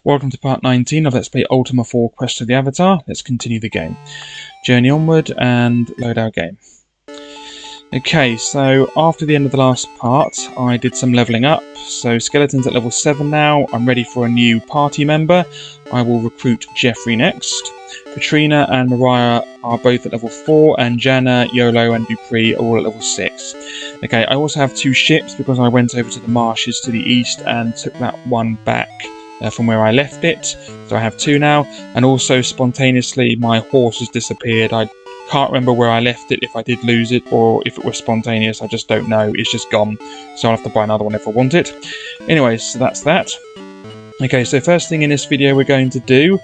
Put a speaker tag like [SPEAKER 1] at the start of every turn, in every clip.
[SPEAKER 1] Welcome to part 19 of Let's Play Ultima IV Quest of the Avatar. Let's continue the game. Journey onward and load our game. Okay, so after the end of the last part, I did some levelling up. So Skeleton's at level 7 now. I'm ready for a new party member. I will recruit Geoffrey next. Katrina and Mariah are both at level 4, and Jana, Yolo and Dupree are all at level 6. Okay, I also have 2 ships because I went over to the marshes to the east and took that one back from where I left it. So I have 2 now, and also spontaneously my horse has disappeared. I can't remember where I left it, if I did lose it or if it was spontaneous. I just don't know. It's just gone, so I'll have to buy another one if I want it. Anyways, so that's that. Okay, so first thing in this video we're going to do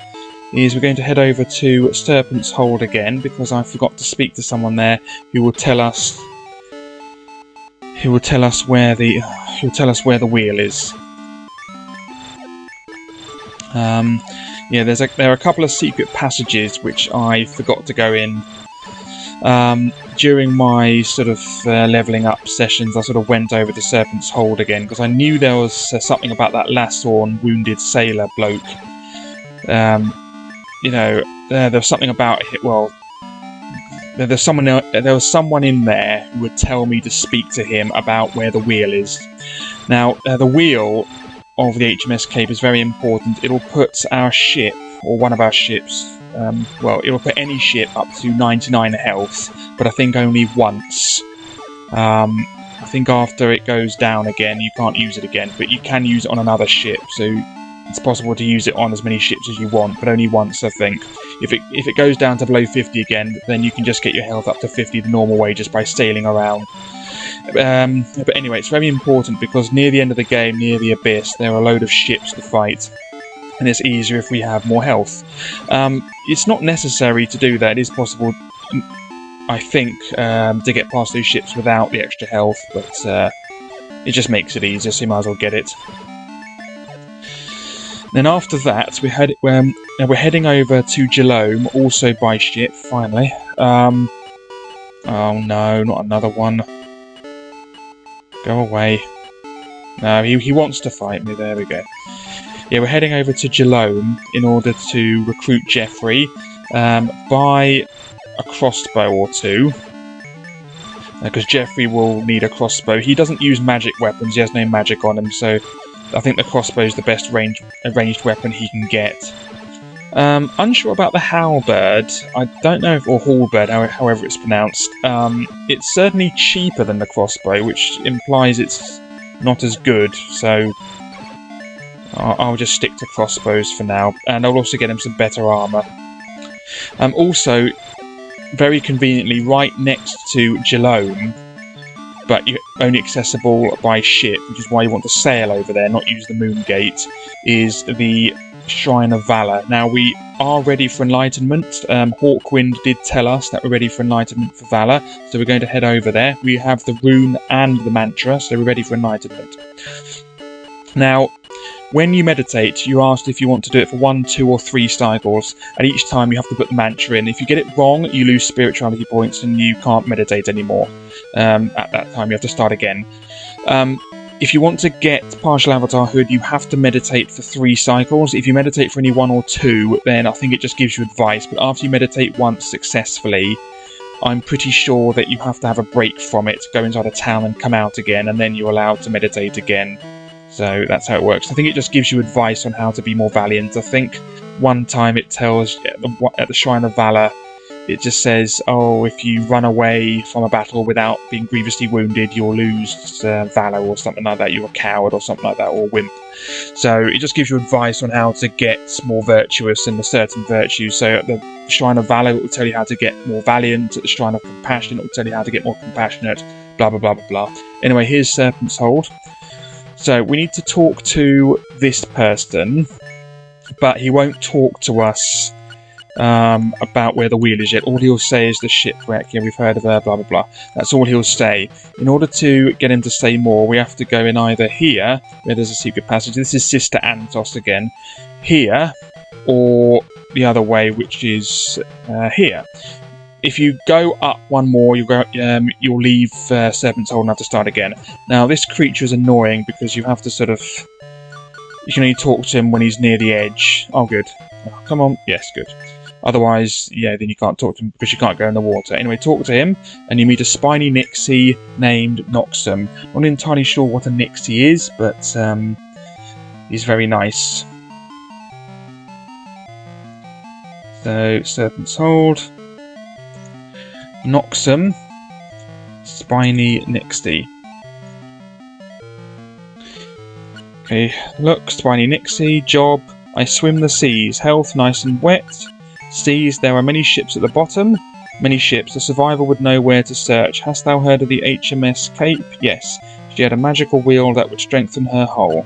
[SPEAKER 1] is we're going to head over to Serpent's hold again, because I forgot to speak to someone there who will tell us where the wheel is. Yeah, there are a couple of secret passages which I forgot to go in. During my sort of levelling up sessions, I sort of went over to Serpent's hold again, because I knew there was something about that Lassorn wounded sailor bloke. You know, there was something about it. Well, there was someone in there who would tell me to speak to him about where the wheel is. Now, the wheel of the HMS Cape is very important. It'll put our ship, or one of our ships, well, it'll put any ship up to 99 health, but I think only once. I think after it goes down again, you can't use it again, but you can use it on another ship, so it's possible to use it on as many ships as you want, but only once, I think. If it goes down to below 50 again, then you can just get your health up to 50 the normal way just by sailing around. But anyway, it's very important because near the end of the game, near the abyss, there are a load of ships to fight, and it's easier if we have more health. It's not necessary to do that. It is possible, I think, to get past those ships without the extra health, but it just makes it easier, so you might as well get it. Then after that, we're heading over to Jhelom, also by ship, finally. Oh no, not another one. Go away. No, he wants to fight me. There we go. Yeah, we're heading over to Jhelom in order to recruit Geoffrey. Buy a crossbow or 2. Because Geoffrey will need a crossbow. He doesn't use magic weapons. He has no magic on him, so I think the crossbow is the best ranged weapon he can get. Unsure about the halberd. I don't know if, or halberd, however it's pronounced. It's certainly cheaper than the crossbow, which implies it's not as good, so I'll just stick to crossbows for now, and I'll also get him some better armour. Also, very conveniently, right next to Jhelom, but only accessible by ship, which is why you want to sail over there, not use the moon gate, is the Shrine of Valor. Now, we are ready for enlightenment. Hawkwind did tell us that we're ready for enlightenment for Valor, so we're going to head over there. We have the rune and the mantra, so we're ready for enlightenment. Now, when you meditate, you asked if you want to do it for 1, 2 or 3 cycles, and each time you have to put the mantra in. If you get it wrong, you lose spirituality points and you can't meditate anymore. At that time, you have to start again. If you want to get partial avatarhood, you have to meditate for 3 cycles. If you meditate for only 1 or 2, then I think it just gives you advice. But after you meditate once successfully, I'm pretty sure that you have to have a break from it, go inside a town and come out again, and then you're allowed to meditate again. So that's how it works. I think it just gives you advice on how to be more valiant. I think one time it tells, at the Shrine of Valor, it just says, oh, if you run away from a battle without being grievously wounded, you'll lose Valor or something like that. You're a coward or something like that, or a wimp. So it just gives you advice on how to get more virtuous in a certain virtue. So at the Shrine of Valor, it will tell you how to get more valiant. At the Shrine of Compassion, it will tell you how to get more compassionate, blah, blah, blah, blah, blah. Anyway, here's Serpent's hold. So we need to talk to this person, but he won't talk to us about where the wheel is yet. All he'll say is the shipwreck. Yeah, we've heard of her, blah, blah, blah. That's all he'll say. In order to get him to say more, we have to go in either here, where there's a secret passage. This is Sister Antos again. Here, or the other way, which is here. If you go up one more, you'll leave Serpent's hold and have to start again. Now, this creature is annoying because you have to sort of You can only talk to him when he's near the edge. Oh, good. Oh, come on. Yes, good. Otherwise, yeah, then you can't talk to him because you can't go in the water. Anyway, talk to him, and you meet a spiny Nixie named Noxum. Not entirely sure what a Nixie is, but he's very nice. So, Serpent's Hold. Noxum. Spiny Nixie. Okay, look, Spiny Nixie, job. I swim the seas, health nice and wet. Seas, there are many ships at the bottom. Many ships, a survivor would know where to search. Hast thou heard of the HMS Cape? Yes. She had a magical wheel that would strengthen her hull.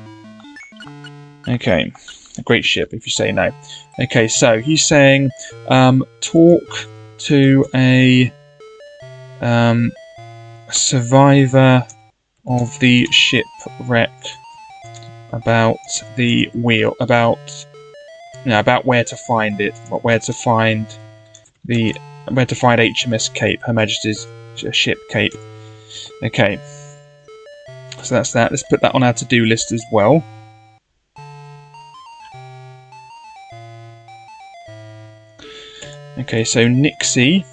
[SPEAKER 1] Okay. A great ship, if you say no. Okay, so he's saying, talk to a survivor of the shipwreck about the wheel, about where to find it, where to find HMS Cape, Her Majesty's ship Cape. Okay, so that's that. Let's put that on our to-do list as well. Okay, so Nixie,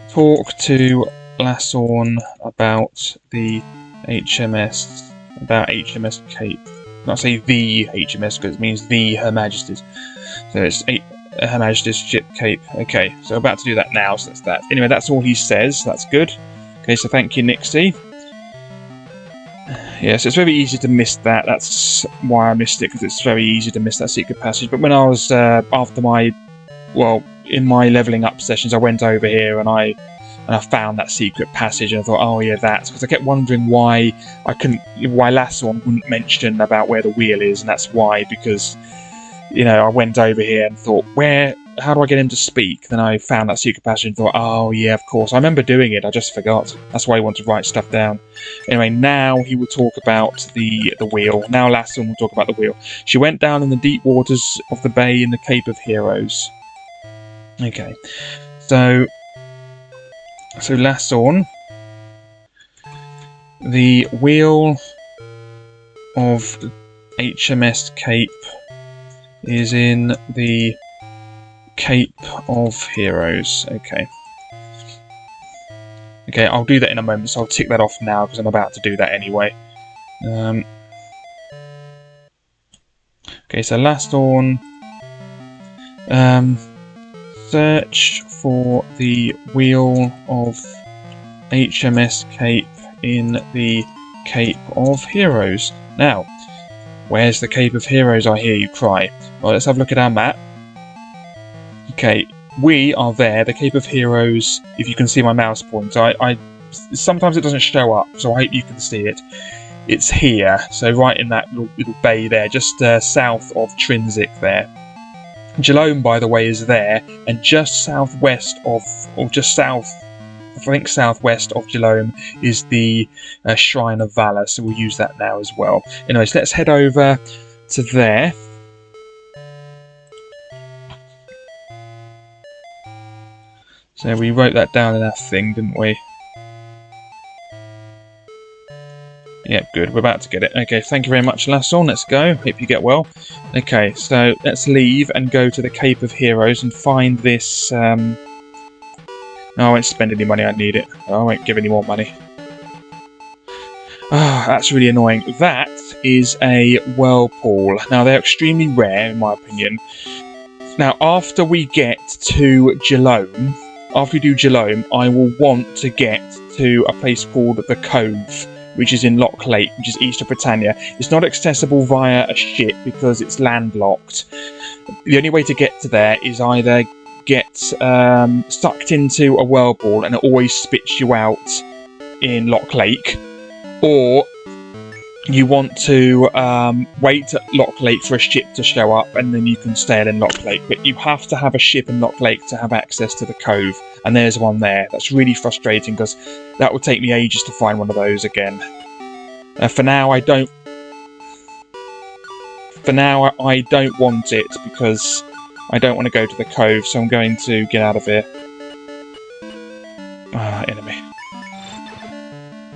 [SPEAKER 1] talk to Lassorn about the HMS Cape. Not say the HMS because it means the Her Majesty's. So it's Her Majesty's ship Cape. Okay, so about to do that now, so that's that. Anyway, that's all he says. That's good. Okay, so thank you, Nixie. Yes, it's very easy to miss that. That's why I missed it, because it's very easy to miss that secret passage. But when I was in my leveling up sessions, I went over here and I found that secret passage, and I thought, oh yeah, that's because I kept wondering why Lassorn wouldn't mention about where the wheel is, and that's why, because I went over here and thought, how do I get him to speak? Then I found that secret passage and thought, oh yeah, of course, I remember doing it, I just forgot. That's why I want to write stuff down. Anyway, now he will talk about the wheel. Now Lassorn will talk about the wheel. She went down in the deep waters of the bay in the Cape of Heroes. Okay, so Lassorn, the wheel of HMS Cape is in the Cape of Heroes. Okay. Okay, I'll do that in a moment, so I'll tick that off now because I'm about to do that anyway. Okay, so Lassorn, search for the wheel of HMS Cape in the Cape of Heroes. Now, where's the Cape of Heroes, I hear you cry? Well, let's have a look at our map. Okay, we are there, the Cape of Heroes, if you can see my mouse pointer. Sometimes it doesn't show up, so I hope you can see it. It's here, so right in that little bay there, just south of Trinsic there. Jhelom, by the way, is there, and just southwest of, I think southwest of Jhelom is the Shrine of Valor, so we'll use that now as well. Anyways, let's head over to there. So we wrote that down in our thing, didn't we? Yeah, good. We're about to get it. Okay, thank you very much, Lassorn. Let's go. Hope you get well. Okay, so let's leave and go to the Cape of Heroes and find this... No, I won't spend any money. I need it. I won't give any more money. Ah, that's really annoying. That is a whirlpool. Now, they're extremely rare, in my opinion. Now, after we get to Jhelom, I will want to get to a place called the Cove, which is in Loch Lake, which is east of Britannia. It's not accessible via a ship because it's landlocked. The only way to get to there is either get sucked into a whirlpool and it always spits you out in Loch Lake, or you want to wait at Loch Lake for a ship to show up and then you can sail in Loch Lake. But you have to have a ship in Loch Lake to have access to the Cove, and there's one there. That's really frustrating because that will take me ages to find one of those again. For now, I don't want it because I don't want to go to the Cove, so I'm going to get out of here. Ah, enemy.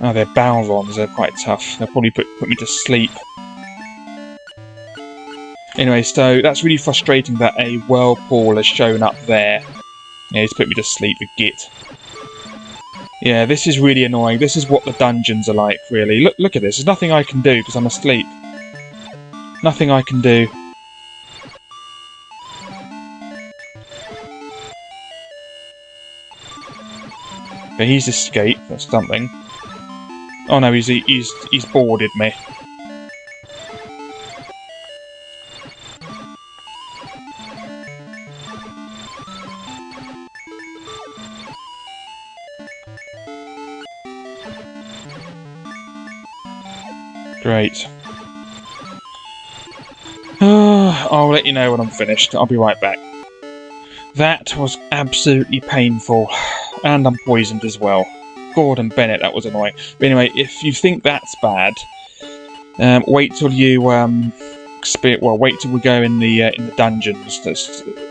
[SPEAKER 1] Oh, they're Balrons, they're quite tough. They'll probably put me to sleep. Anyway, so that's really frustrating that a whirlpool has shown up there. Yeah, he's put me to sleep with Git. Yeah, this is really annoying. This is what the dungeons are like, really. Look at this. There's nothing I can do because I'm asleep. Nothing I can do. Okay, he's escaped. That's something. Oh no, he's boarded me. Great. I'll let you know when I'm finished. I'll be right back. That was absolutely painful. And I'm poisoned as well. Gordon Bennett, that was annoying. But anyway, if you think that's bad, wait till you wait till we go in the dungeons.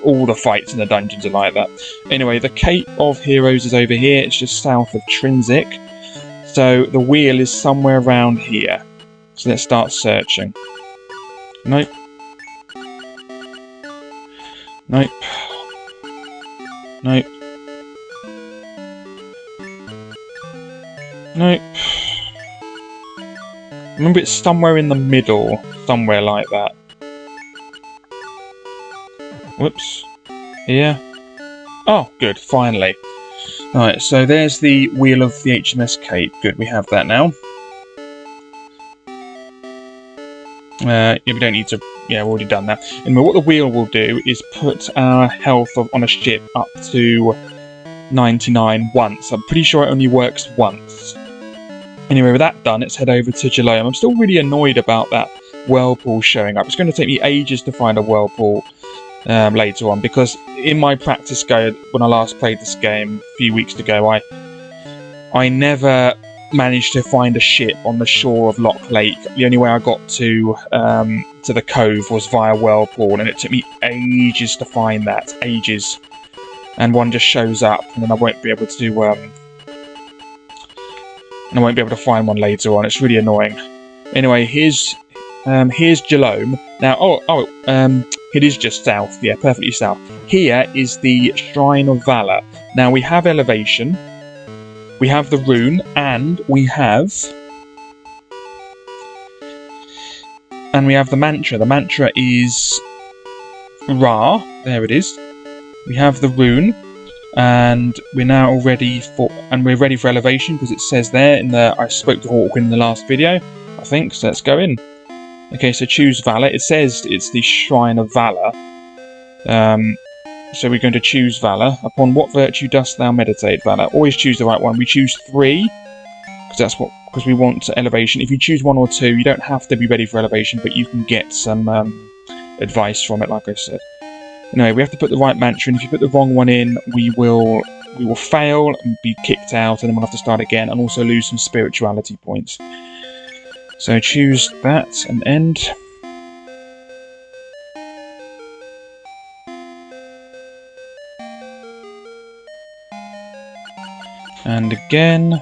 [SPEAKER 1] All the fights in the dungeons are like that. Anyway, the Cape of Heroes is over here. It's just south of Trinsic. So the wheel is somewhere around here. So let's start searching. Nope. Nope. Nope. Nope. Remember, it's somewhere in the middle. Somewhere like that. Whoops. Here. Oh, good. Finally. Alright, so there's the Wheel of the HMS Cape. Good, we have that now. Yeah, we don't need to... Yeah, we've already done that. Anyway, what the wheel will do is put our health on a ship up to 99 once. I'm pretty sure it only works once. Anyway, with that done, let's head over to Jhelom. I'm still really annoyed about that whirlpool showing up. It's going to take me ages to find a whirlpool later on, because in my practice guide, when I last played this game a few weeks ago, I never managed to find a ship on the shore of Loch Lake. The only way I got to the cove was via whirlpool, and it took me ages to find that. Ages. And one just shows up, and then I won't be able to find one later on. It's really annoying. Anyway, here's Jhelom. Now, it is just south. Yeah, perfectly south. Here is the Shrine of Valor. Now, we have elevation, we have the rune, and we have the mantra. The mantra is Ra. There it is. We have the rune. And we're now ready for elevation, because it says there in the... I spoke to Hawkwind in the last video, I think, so let's go in. Okay, so choose Valour. It says it's the Shrine of Valor. So we're going to choose Valour. Upon what virtue dost thou meditate, Valour? Always choose the right one. We choose 3, because we want elevation. If you choose 1 or 2, you don't have to be ready for elevation, but you can get some advice from it, like I said. Anyway, we have to put the right mantra in. If you put the wrong one in, we will fail and be kicked out, and then we'll have to start again, and also lose some spirituality points. So choose that and end. And again.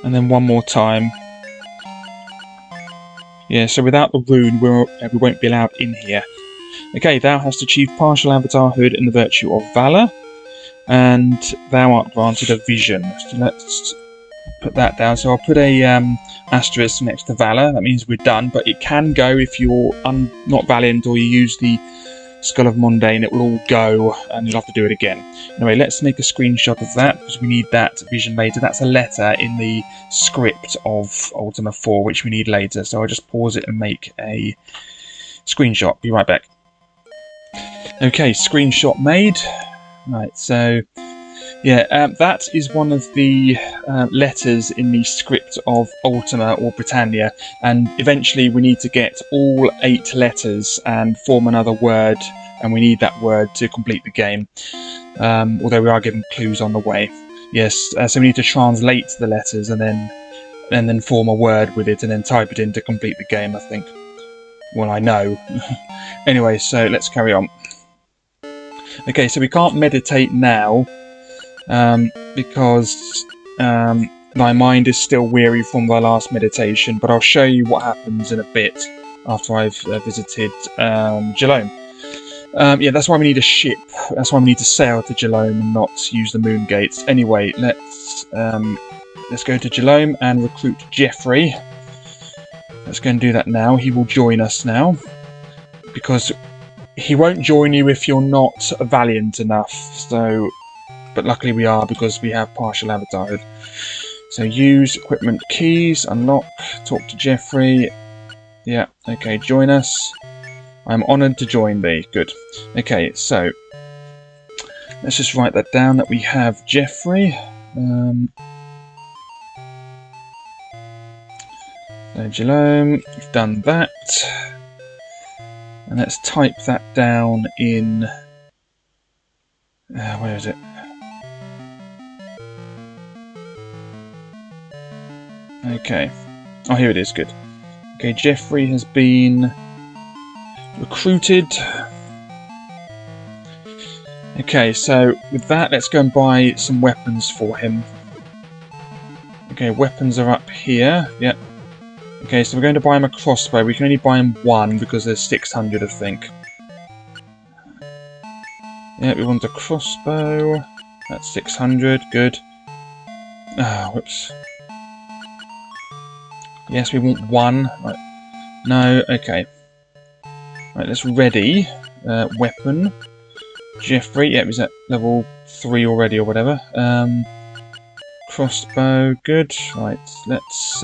[SPEAKER 1] And then one more time. Yeah, so without the rune, we won't be allowed in here. Okay, thou hast achieved partial avatarhood in the virtue of Valour, and thou art granted a vision. So let's put that down. So I'll put a asterisk next to Valour. That means we're done, but it can go if you're not valiant or you use the Skull of Mundane. It will all go, and you'll have to do it again. Anyway, let's make a screenshot of that, because we need that vision later. That's a letter in the script of Ultima IV, which we need later. So I'll just pause it and make a screenshot. Be right back. Okay, screenshot made. Right, so yeah, that is one of the letters in the script of Ultima or Britannia, and eventually we need to get all 8 letters and form another word, and we need that word to complete the game, although we are given clues on the way. Yes, so we need to translate the letters and then form a word with it and then type it in to complete the game, I think. Well, I know. Anyway, so let's carry on. Okay, so we can't meditate now, because my mind is still weary from my last meditation, but I'll show you what happens in a bit after I've visited Jhelom. Yeah, that's why we need a ship. That's why we need to sail to Jhelom and not use the moon gates. Anyway, let's go to Jhelom and recruit Geoffrey. Let's go and do that now. He will join us now, because he won't join you if you're not valiant enough. So, but luckily we are, because we have partial avatarhood. So use equipment keys, unlock, talk to Geoffrey. Yeah, okay, join us. I'm honoured to join thee. Good. Okay, so let's just write that down that we have Geoffrey. So Jhelom, we've done that. And let's type that down in... where is it? Okay. Oh, here it is, good. Okay, Geoffrey has been recruited. Okay, so with that, let's go and buy some weapons for him. Okay, weapons are up here. Yep. Okay, so we're going to buy him a crossbow. We can only buy him one because there's 600, I think. Yeah, we want a crossbow. That's 600. Good. Ah, whoops. Yes, we want one. Right. No, okay. Right, let's ready. Weapon. Geoffrey. Yep, he's at level 3 already or whatever. Crossbow. Good. Right, let's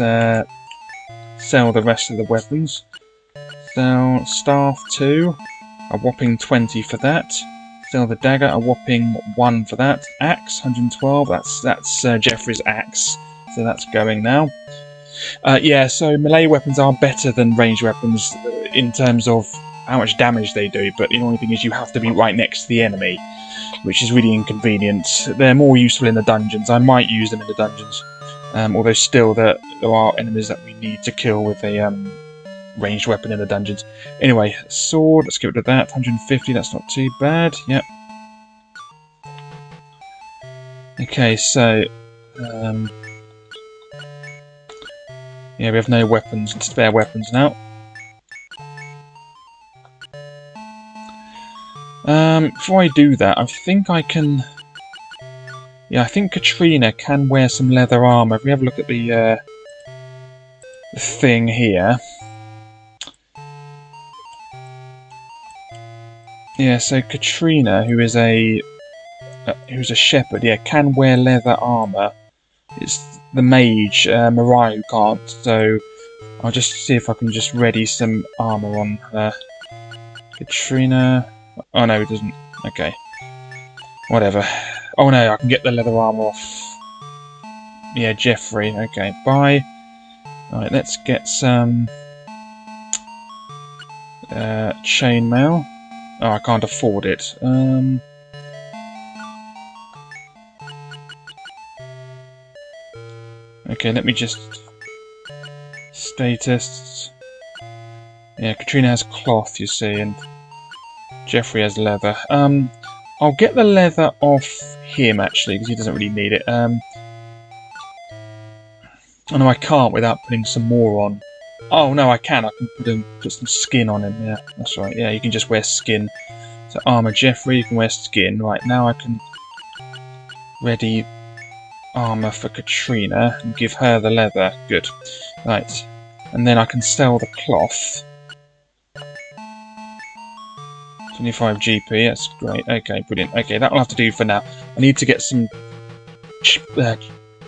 [SPEAKER 1] sell the rest of the weapons. Sell staff 2. A whopping 20 for that. Sell the dagger. A whopping 1 for that. Axe. 112. That's Geoffrey's axe. So that's going now. Yeah, so melee weapons are better than ranged weapons in terms of how much damage they do, but the only thing is you have to be right next to the enemy, which is really inconvenient. They're more useful in the dungeons. I might use them in the dungeons, although still there are enemies that we need to kill with a ranged weapon in the dungeons. Anyway, sword, let's get rid of that. 150, that's not too bad. Yep. Okay, so... yeah, we have no weapons, spare weapons now. Before I do that, I think I can... Yeah, I think Katrina can wear some leather armour. If we have a look at the thing here. Yeah, so Katrina, who's a shepherd, yeah, can wear leather armour. It's the mage, Mariah, who can't, so I'll just see if I can just ready some armour on her. Katrina... Oh no, it doesn't. Okay. Whatever. Oh no, I can get the leather armour off. Yeah, Geoffrey. Okay, bye. Alright, let's get some... chainmail. Oh, I can't afford it. Okay, let me just... Status... Yeah, Katrina has cloth, you see, and Geoffrey has leather. I'll get the leather off him, actually, because he doesn't really need it. Oh no, I can't without putting some more on. Oh no, I can. I can put some skin on him, yeah. That's right, yeah, you can just wear skin. So armour Geoffrey, you can wear skin. Right, now I can ready armour for Katrina and give her the leather. Good. Right. And then I can sell the cloth. 25 GP, that's great. Okay, brilliant. Okay, that'll have to do for now. I need to get some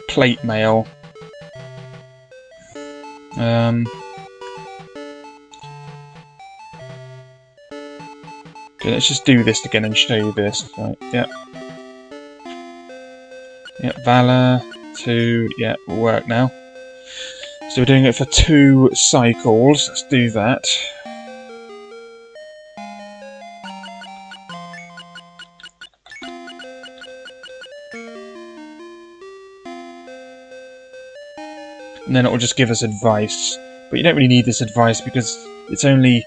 [SPEAKER 1] plate mail. Okay, let's just do this again and show you this. Right, yeah. Yeah, Valour, 2, yeah, will work now. So we're doing it for 2 cycles. Let's do that. And then it will just give us advice. But you don't really need this advice because it's only...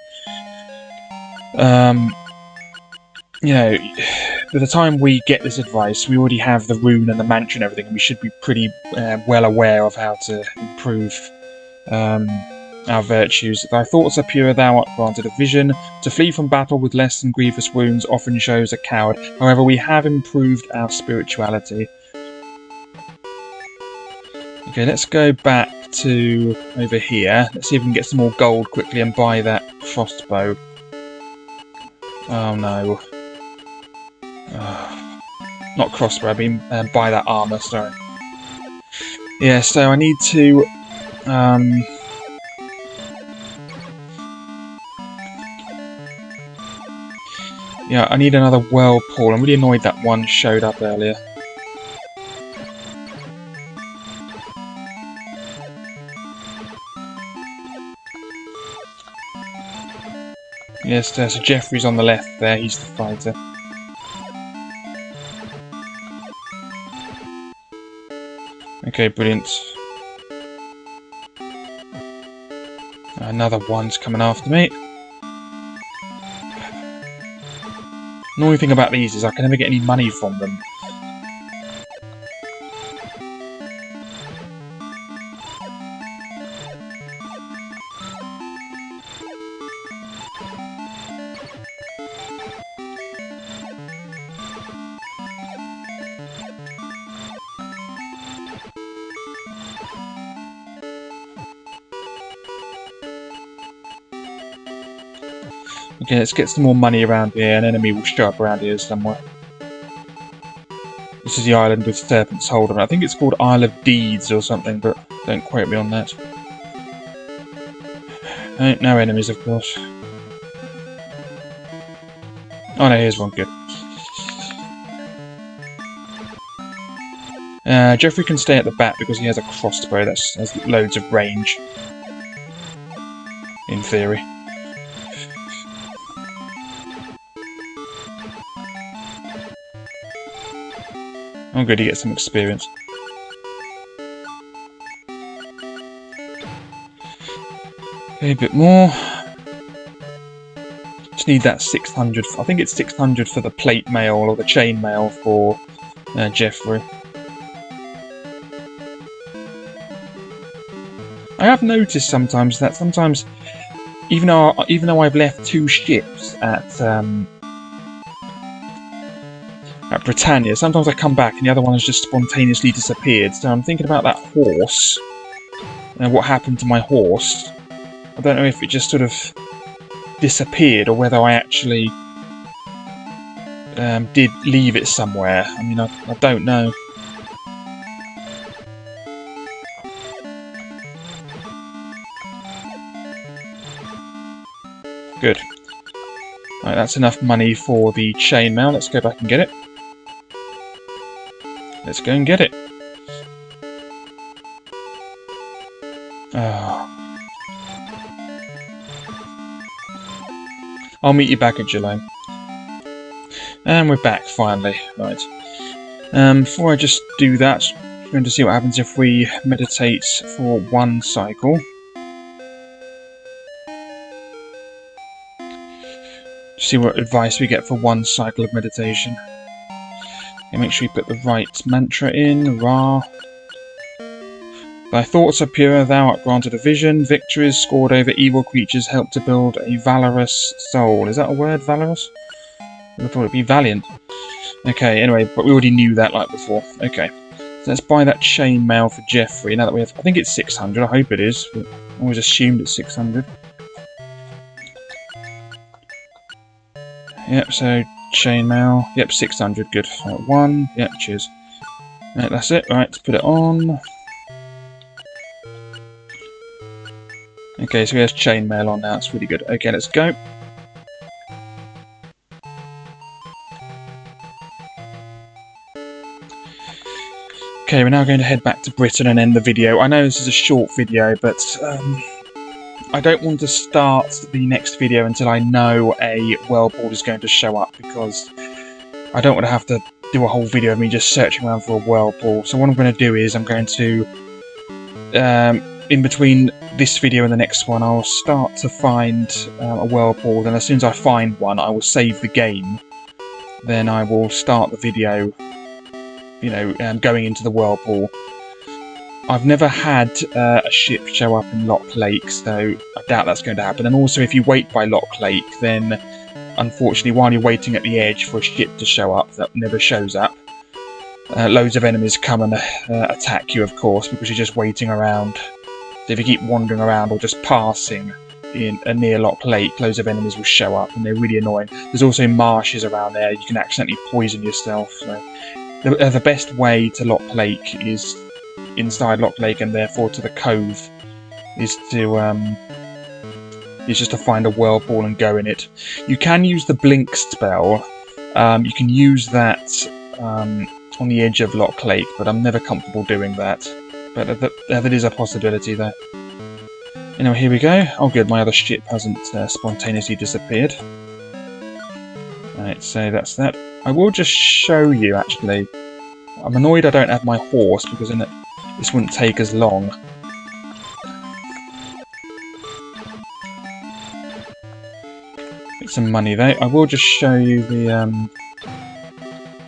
[SPEAKER 1] you know, by the time we get this advice, we already have the rune and the mantra and everything, and we should be pretty well aware of how to improve our virtues. Thy thoughts are pure, thou art granted a vision. To flee from battle with less than grievous wounds often shows a coward. However, we have improved our spirituality. Okay, let's go back to over here. Let's see if we can get some more gold quickly and buy that crossbow. Oh no. Not crossbow, I mean buy that armour, sorry. Yeah, so I need to... yeah, I need another whirlpool. I'm really annoyed that one showed up earlier. Yes, so Geoffrey's on the left there, he's the fighter. Okay, brilliant. Another one's coming after me. Annoying thing about these is I can never get any money from them. Okay, let's get some more money around here. An enemy will show up around here somewhere. This is the island with Serpent's hold on it. I think it's called Isle of Deeds or something, but don't quote me on that. No enemies, of course. Oh no, here's one, good. Geoffrey can stay at the back because he has a crossbow that has loads of range. In theory. Oh good, he gets some experience. Okay, a bit more. Just need that 600. I think it's 600 for the plate mail or the chain mail for Geoffrey. I have noticed sometimes that even though I've left 2 ships at Britannia, sometimes I come back and the other one has just spontaneously disappeared. So I'm thinking about that horse and what happened to my horse. I don't know if it just sort of disappeared or whether I actually did leave it somewhere. I mean, I don't know. Good. Right, that's enough money for the chainmail. Let's go back and get it. Let's go and get it. Oh. I'll meet you back at Jhelom. And we're back, finally. Right. Before I just do that, I'm going to see what happens if we meditate for 1 cycle. See what advice we get for 1 cycle of meditation. Okay, make sure you put the right mantra in. Ra. Thy thoughts are pure, thou art granted a vision. Victories scored over evil creatures help to build a valorous soul. Is that a word, valorous? I thought it'd be valiant. Okay, anyway, but we already knew that like before. Okay. So let's buy that chainmail for Geoffrey. Now that we have, I think it's 600, I hope it is, but I always assumed it's 600. Yep, so chainmail. Yep, 600, good. 1, yep, cheers. Right, that's it, right, let's put it on. Okay, so he has chainmail on now, that's really good. Okay, let's go. Okay, we're now going to head back to Britain and end the video. I know this is a short video, but I don't want to start the next video until I know a whirlpool is going to show up, because I don't want to have to do a whole video of me just searching around for a whirlpool. So what I'm going to do is I'm going to, in between this video and the next one, I'll start to find a whirlpool, and as soon as I find one, I will save the game then I will start the video, you know, going into the whirlpool. I've never had a ship show up in Lock Lake, so I doubt that's going to happen. And also, if you wait by Lock Lake, then unfortunately, while you're waiting at the edge for a ship to show up that never shows up, loads of enemies come and attack you, of course, because you're just waiting around. So if you keep wandering around or just passing in near Lock Lake, loads of enemies will show up, and they're really annoying. There's also marshes around there. You can accidentally poison yourself. So the best way to Lock Lake is inside Lock Lake, and therefore to the cove, is just to find a whirlpool and go in it. You can use the blink spell. You can use that on the edge of Lock Lake, but I'm never comfortable doing that. But that is a possibility there. Anyway, here we go. Oh good, my other ship hasn't spontaneously disappeared. Right, so that's that. I will just show you, actually. I'm annoyed I don't have my horse, because then this wouldn't take as long. Get some money though. I will just show you the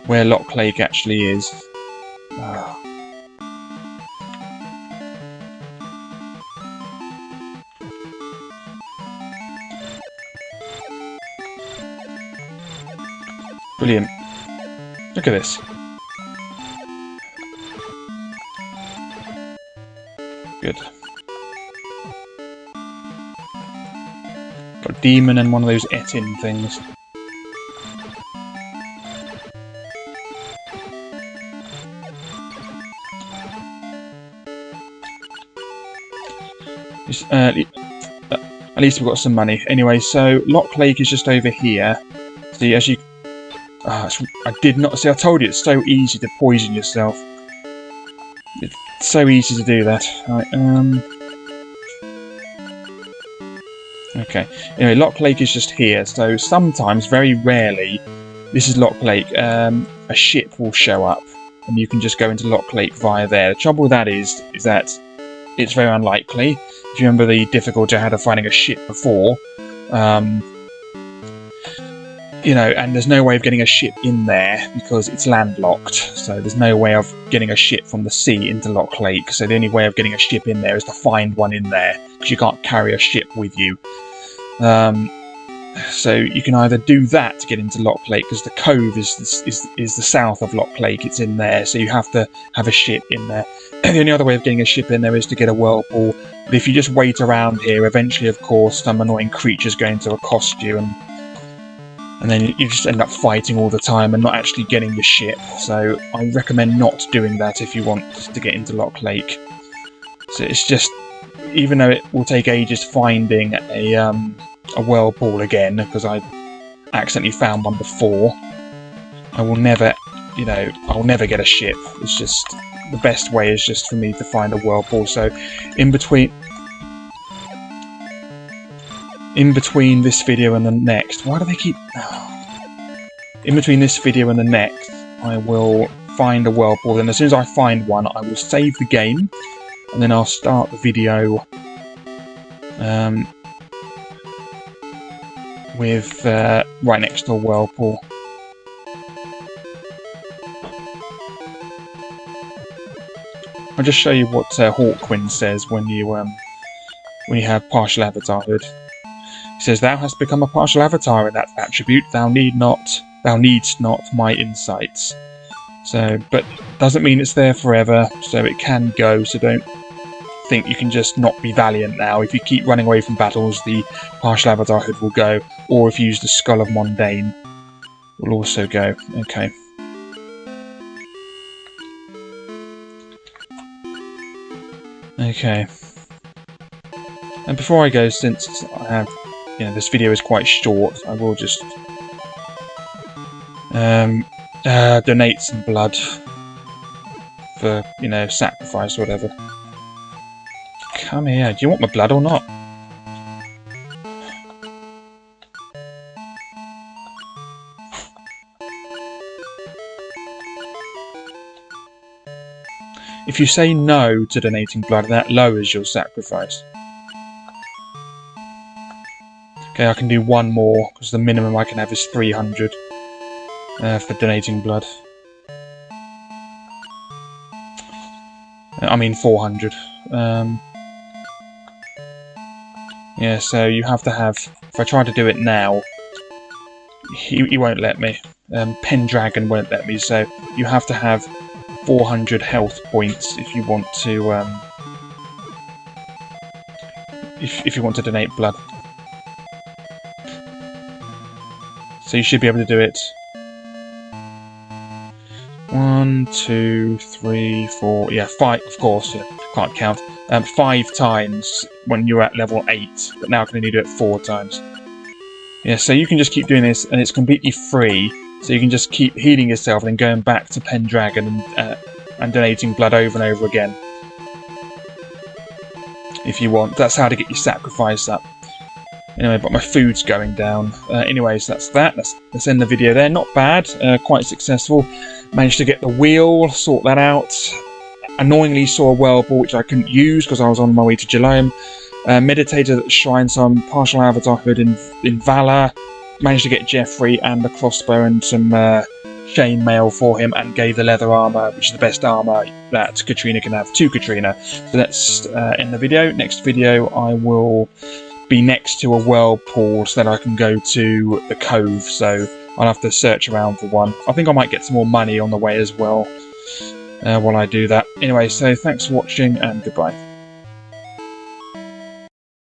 [SPEAKER 1] where Lock Lake actually is. Brilliant. Look at this. Good. Got a demon and one of those attain things. At least we've got some money. Anyway, so Lock Lake is just over here. See, as you... I did not... See, I told you, it's so easy to poison yourself. It's so easy to do that. Right, okay. Anyway, Lock Lake is just here. So sometimes, very rarely, this is Lock Lake, a ship will show up. And you can just go into Lock Lake via there. The trouble with that is that it's very unlikely. If you remember the difficulty I had of finding a ship before, you know, and there's no way of getting a ship in there because it's landlocked. So there's no way of getting a ship from the sea into Lock Lake. So the only way of getting a ship in there is to find one in there, because you can't carry a ship with you. So you can either do that to get into Lock Lake, because the cove is the south of Lock Lake. It's in there, so you have to have a ship in there. The only other way of getting a ship in there is to get a whirlpool. But if you just wait around here, eventually, of course, some annoying creature's going to accost you, and then you just end up fighting all the time and not actually getting your ship. So I recommend not doing that if you want to get into Lock Lake. So it's just, even though it will take ages finding a whirlpool again, because I accidentally found one before, I will never, you know, I'll never get a ship. It's just, the best way is just for me to find a whirlpool. So in between this video and the next, why do they keep... In between this video and the next, I will find a whirlpool, and as soon as I find one, I will save the game, and then I'll start the video with right next to a whirlpool. I'll just show you what Hawkwind says when you have partial avatarhood. He says, "Thou hast become a partial avatar in that attribute. Thou needst not my insights." So, but doesn't mean it's there forever. So it can go. So don't think you can just not be valiant now. If you keep running away from battles, the partial avatarhood will go. Or if you use the Skull of Mundane, it will also go. Okay. Okay. And before I go, since I have, you know, this video is quite short, I will just donate some blood for, you know, sacrifice or whatever. Come here. Do you want my blood or not? If you say no to donating blood, that lowers your sacrifice. Okay, I can do one more, because the minimum I can have is 300. for donating blood. I mean 400. Yeah, so you have to have... If I try to do it now, he won't let me. Pendragon won't let me, so you have to have 400 health points if you want to... if you want to donate blood. So you should be able to do it. 1, 2, 3, 4... Yeah, 5, of course. Yeah, can't count. 5 times when you're at level 8, but now I can only do it 4 times. Yeah, so you can just keep doing this, and it's completely free. So you can just keep healing yourself and then going back to Pendragon and donating blood over and over again. If you want. That's how to get your sacrifice up. Anyway, but my food's going down. Anyways, that's that. Let's end the video there. Not bad. Quite successful. Managed to get the wheel, sort that out. Annoyingly saw a whirlpool which I couldn't use because I was on my way to Jhelom. Meditated at the shrine, so I'm partial avatarhood in valour. Managed to get Geoffrey and a crossbow and some chainmail for him, and gave the leather armour, which is the best armour that Katrina can have, to Katrina. So let's end the video. Next video I will be next to a whirlpool so that I can go to the cove, so I'll have to search around for one. I think I might get some more money on the way as well while I do that. Anyway, so thanks for watching and goodbye.